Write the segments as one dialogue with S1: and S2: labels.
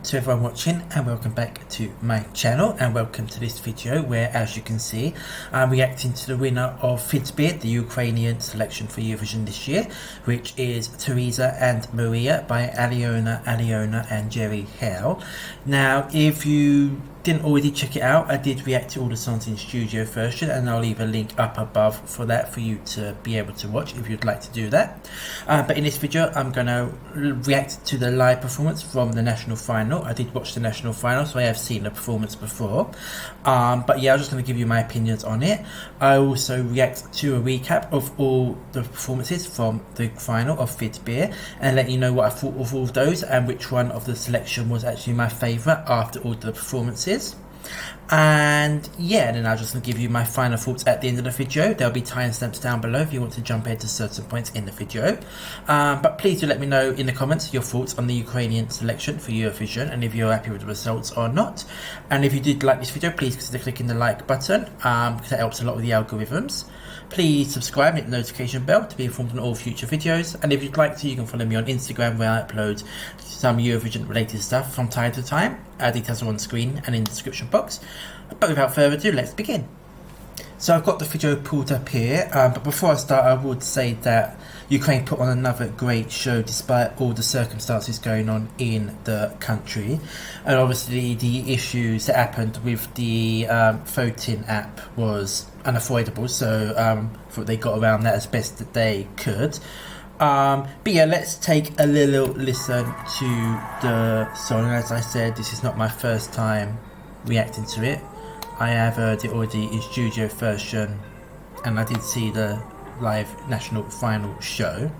S1: to everyone watching, and welcome back to my channel, and welcome to this video where, as you can see, I'm reacting to the winner of Vidbir, the Ukrainian selection for Eurovision this year, which is Teresa and Maria by Alyona Alyona and Jerry Heil. Now, if you didn't already check it out, I did react to all the songs in studio version, and I'll leave a link up above for that for you to be able to watch if you'd like to do that. But in this video I'm going to react to the live performance from the national final. I did watch the national final, so I have seen the performance before, but yeah, I'm just going to give you my opinions on it. I also react to a recap of all the performances from the final of Vidbir and let you know what I thought of all of those and which one of the selection was actually my favourite after all the performances. And yeah, then I'm just going to give you my final thoughts at the end of the video. There'll be timestamps down below if you want to jump ahead to certain points in the video. But please do let me know in the comments your thoughts on the Ukrainian selection for Eurovision and if you're happy with the results or not. And if you did like this video, please consider clicking the like button because that helps a lot with the algorithms. Please subscribe and hit the notification bell to be informed on all future videos. And if you'd like to, you can follow me on Instagram where I upload some Eurovision related stuff from time to time. Details are on screen and in the description box. But without further ado, let's begin. So I've got the video pulled up here, but before I start I would say that Ukraine put on another great show despite all the circumstances going on in the country, and obviously the issues that happened with the voting app was unavoidable, so I thought they got around that as best that they could. But yeah, let's take a little listen to the song. As I said, this is not my first time reacting to it. I have heard it already in studio version, and I did see the live national final show.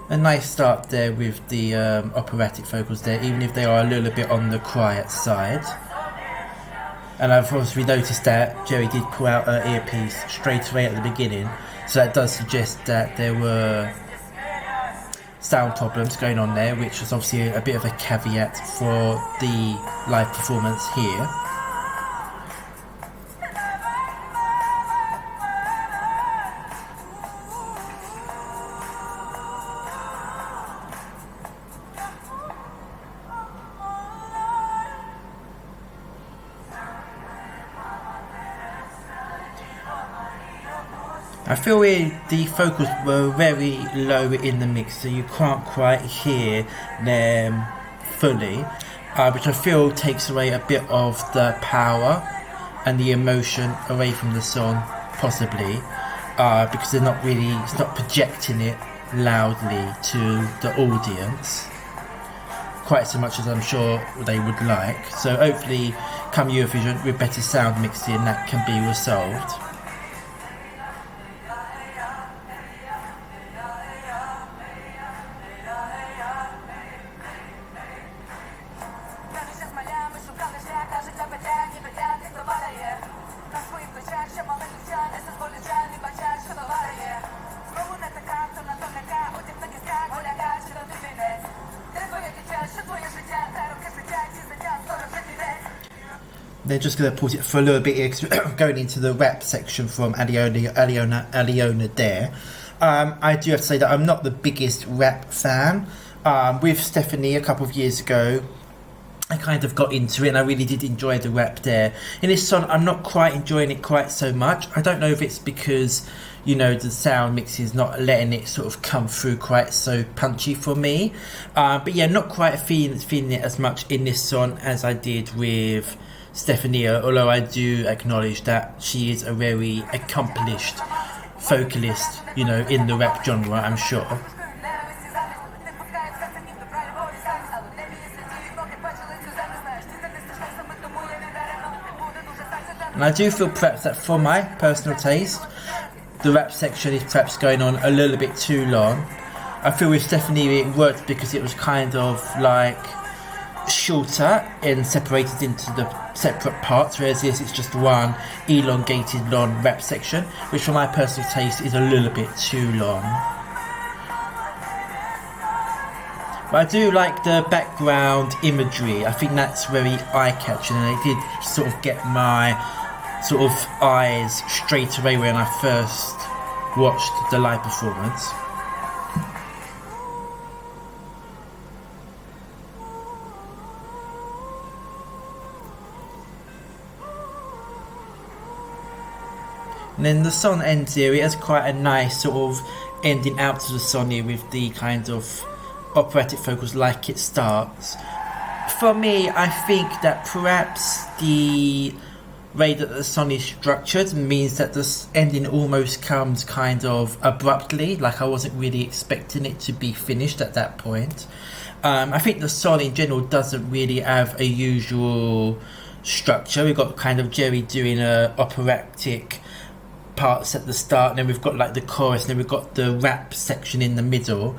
S1: A nice start there with the operatic vocals there, even if they are a little bit on the quiet side. And I've obviously noticed that Jerry did pull out her earpiece straight away at the beginning, so that does suggest that there were sound problems going on there, which was obviously a bit of a caveat for the live performance here. I feel the vocals were very low in the mix, so you can't quite hear them fully, which I feel takes away a bit of the power and the emotion away from the song, possibly, because they're not really, it's not projecting it loudly to the audience quite so much as I'm sure they would like. So hopefully come Eurovision with better sound mixing that can be resolved. They're just going to pause it for a little bit here, going into the rap section from Alyona there. I do have to say that I'm not the biggest rap fan. With Stephanie a couple of years ago, I kind of got into it and I really did enjoy the rap there. In this song, I'm not quite enjoying it quite so much. I don't know if it's because, you know, the sound mix is not letting it sort of come through quite so punchy for me. But yeah, not quite feeling it as much in this song as I did with Stephanie, although I do acknowledge that she is a very accomplished vocalist, you know, in the rap genre, I'm sure. And I do feel perhaps that for my personal taste, the rap section is perhaps going on a little bit too long. I feel with Stephanie it worked because it was kind of like shorter and separated into the separate parts, whereas this it's just one elongated long rap section, which for my personal taste is a little bit too long. But I do like the background imagery. I think that's very eye-catching, and it did sort of get my sort of eyes straight away when I first watched the live performance. And then the song ends here. It has quite a nice sort of ending out to the song here with the kind of operatic vocals like it starts. For me, I think that perhaps the way that the song is structured means that the ending almost comes kind of abruptly, like I wasn't really expecting it to be finished at that point. I think the song in general doesn't really have a usual structure. We've got kind of Jerry doing a operatic parts at the start, and then we've got like the chorus, and then we've got the rap section in the middle,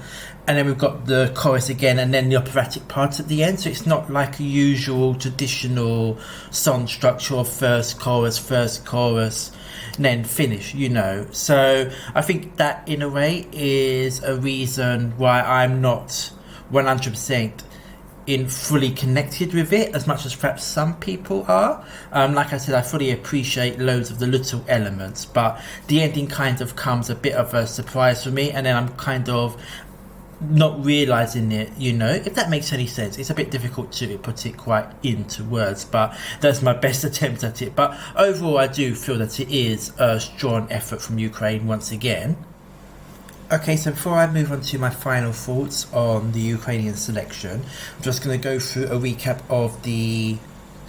S1: and then we've got the chorus again, and then the operatic part at the end. So it's not like a usual traditional song structure of first chorus, and then finish, you know. So I think that in a way is a reason why I'm not 100% in fully connected with it as much as perhaps some people are. Like I said, I fully appreciate loads of the little elements, but the ending kind of comes a bit of a surprise for me, and then I'm kind of not realizing it, you know, if that makes any sense. It's a bit difficult to put it quite into words, but that's my best attempt at it. But overall, I do feel that it is a strong effort from Ukraine once again. Okay, so before I move on to my final thoughts on the Ukrainian selection, I'm just going to go through a recap of the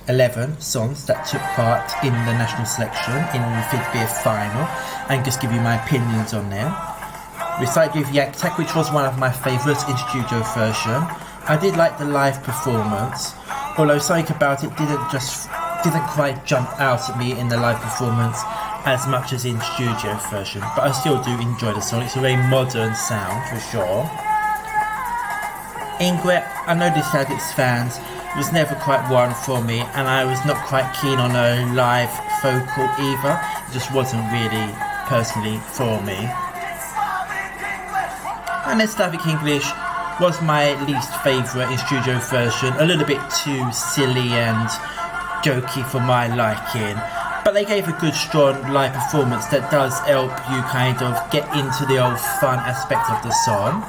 S1: 11 songs that took part in the national selection in the Vidbir final, and just give you my opinions on them. We started with Yak, which was one of my favourites in studio version. I did like the live performance, although something about it didn't quite jump out at me in the live performance as much as in studio version, but I still do enjoy the song. It's a very modern sound for sure. Ingrid, I know this had its fans, it was never quite one for me, and I was not quite keen on a live vocal either. It just wasn't really personally for me. And then Slavic English was my least favourite in studio version, a little bit too silly and jokey for my liking. But they gave a good, strong live performance that does help you kind of get into the old fun aspect of the song.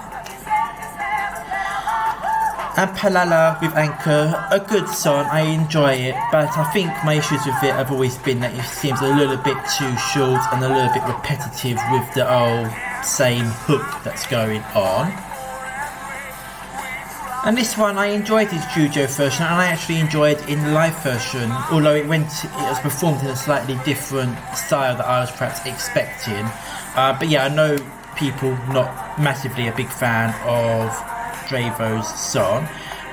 S1: And Palala with Anchor, a good song, I enjoy it, but I think my issues with it have always been that it seems a little bit too short and a little bit repetitive with the old same hook that's going on. And this one I enjoyed in studio version, and I actually enjoyed in the live version, although it was performed in a slightly different style that I was perhaps expecting. But yeah, I know people not massively a big fan of Dravo's song,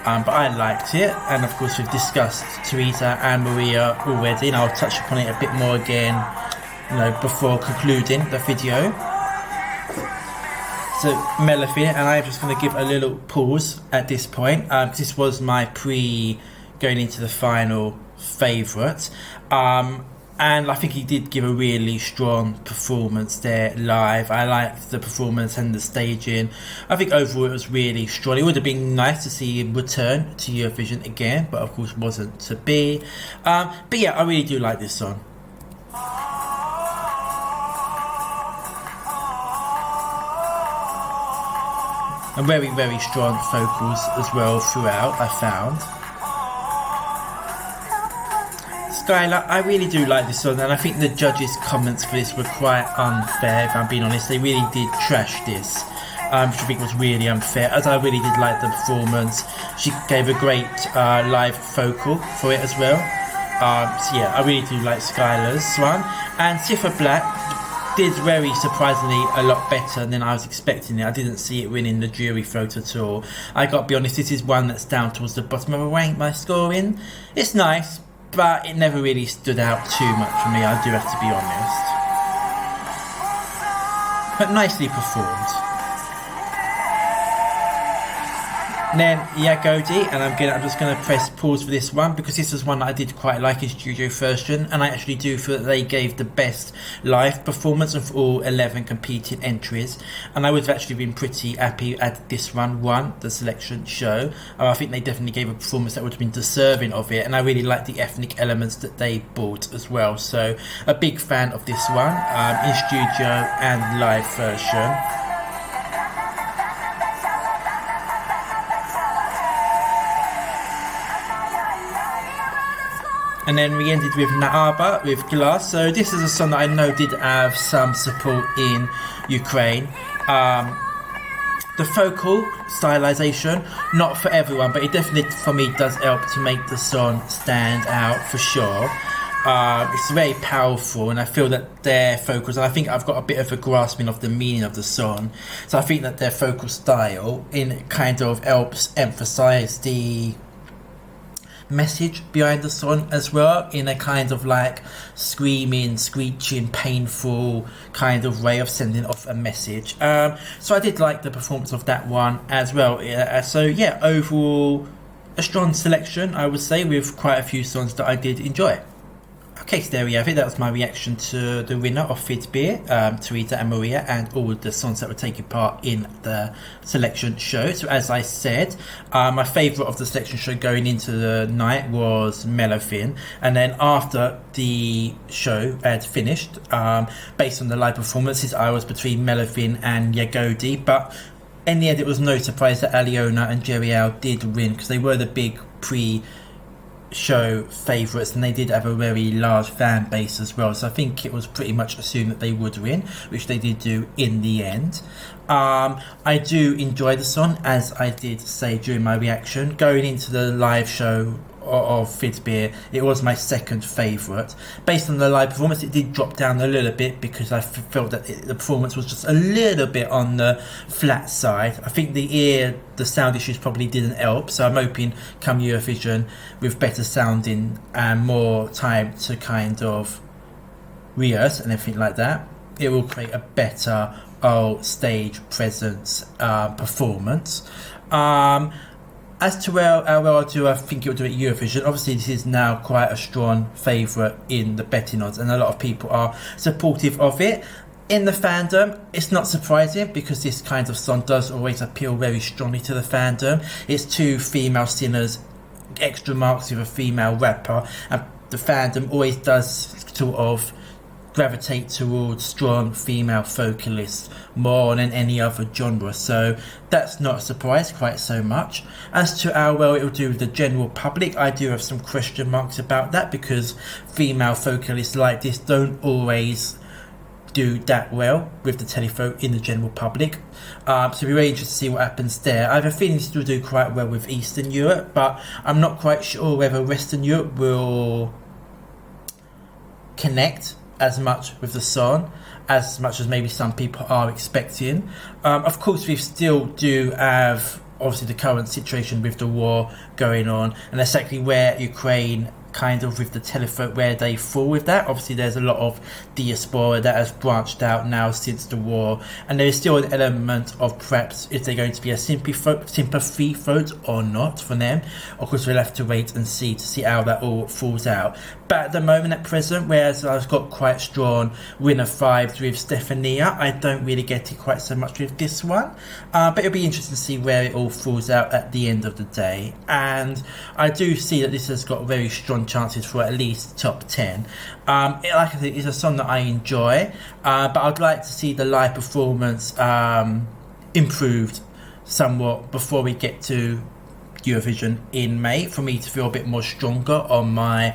S1: but I liked it, and of course we've discussed Teresa and Maria already, and I'll touch upon it a bit more again, you know, before concluding the video. So Melafin, and I'm just going to give a little pause at this point. This was my going into the final favourite, and I think he did give a really strong performance there live. I liked the performance and the staging. I think overall it was really strong. It would have been nice to see him return to Eurovision again, but of course wasn't to be. But yeah, I really do like this song. And very, very strong vocals as well throughout, I found. Skylar, I really do like this song, and I think the judges' comments for this were quite unfair, if I'm being honest. They really did trash this, which I think was really unfair, as I really did like the performance. She gave a great live vocal for it as well. So yeah, I really do like Skylar's one. And Cipher Black did very surprisingly a lot better than I was expecting it. I didn't see it winning the jury vote at all. I gotta be honest, this is one that's down towards the bottom of my scoring. It's nice, but it never really stood out too much for me, I do have to be honest. But nicely performed. And then Yagodi, and I'm just going to press pause for this one, because this is one that I did quite like in studio version, and I actually do feel that they gave the best live performance of all 11 competing entries, and I would have actually been pretty happy at this one won the selection show. I think they definitely gave a performance that would have been deserving of it, and I really like the ethnic elements that they brought as well, so a big fan of this one in studio and live version. And then we ended with Naaba with Glass. So this is a song that I know did have some support in Ukraine. The vocal stylization, not for everyone, but it definitely for me does help to make the song stand out for sure. It's very powerful, and I feel that their vocals, and I think I've got a bit of a grasping of the meaning of the song, so I think that their vocal style kind of helps emphasize the message behind the song as well, in a kind of like screaming, screeching, painful kind of way of sending off a message. So I did like the performance of that one as well. So yeah, overall a strong selection, I would say, with quite a few songs that I did enjoy. Okay, so there we have it. That was my reaction to the winner of Vidbir, Teresa Maria, and all the songs that were taking part in the selection show. So as I said, my favourite of the selection show going into the night was Melofin, and then after the show had finished, based on the live performances, I was between Melofin and Yagodi, but in the end it was no surprise that Alyona and Jerry Heil did win, because they were the big show favourites, and they did have a very large fan base as well, so I think it was pretty much assumed that they would win, which they did do in the end. I do enjoy the song, as I did say during my reaction. Going into the live show of Vidbir, it was my second favourite. Based on the live performance, it did drop down a little bit because I felt that the performance was just a little bit on the flat side. I think the sound issues probably didn't help, so I'm hoping come Eurovision, with better sounding and more time to kind of rehearse and everything like that, it will create a better stage presence performance. As to how well I do, I think it will do at Eurovision. Obviously, this is now quite a strong favourite in the betting odds, and a lot of people are supportive of it. In the fandom, it's not surprising, because this kind of song does always appeal very strongly to the fandom. It's two female singers, extra marks with a female rapper, and the fandom always does sort of gravitate towards strong female vocalists more than any other genre, so that's not a surprise quite so much. As to how well it will do with the general public, I do have some question marks about that, because female vocalists like this don't always do that well with the televote in the general public, so it'll be very interesting to see what happens there. I have a feeling this will do quite well with Eastern Europe, but I'm not quite sure whether Western Europe will connect as much with the song as much as maybe some people are expecting. Of course, we still do have obviously the current situation with the war going on, and that's exactly where Ukraine kind of with the televote, where they fall with that. Obviously there's a lot of diaspora that has branched out now since the war, and there is still an element of perhaps is there going to be a sympathy vote or not for them. Of course, we'll have to wait and see to see how that all falls out. But at the moment, at present, whereas I've got quite strong winner vibes with Stefania, I don't really get it quite so much with this one, but it'll be interesting to see where it all falls out at the end of the day. And I do see that this has got very strong chances for at least top 10. Like I said, it's a song that I enjoy, but I'd like to see the live performance improved somewhat before we get to Eurovision in May, for me to feel a bit more stronger on my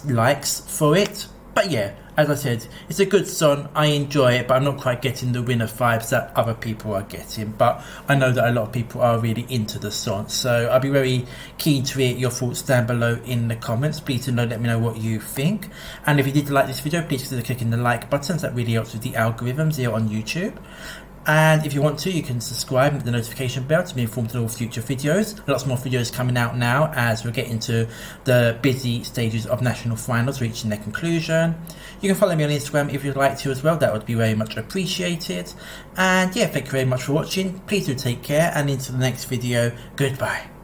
S1: likes for it. But yeah, as I said, it's a good song, I enjoy it, but I'm not quite getting the winner vibes that other people are getting. But I know that a lot of people are really into the song, so I'll be very keen to hear your thoughts down below in the comments. Please let me know what you think, and if you did like this video, please consider clicking the like buttons. That really helps with the algorithms here on YouTube. And if you want to, you can subscribe and hit the notification bell to be informed of all future videos. Lots more videos coming out now as we're getting to the busy stages of national finals reaching their conclusion. You can follow me on Instagram if you'd like to as well. That would be very much appreciated. And yeah, thank you very much for watching. Please do take care, and into the next video. Goodbye.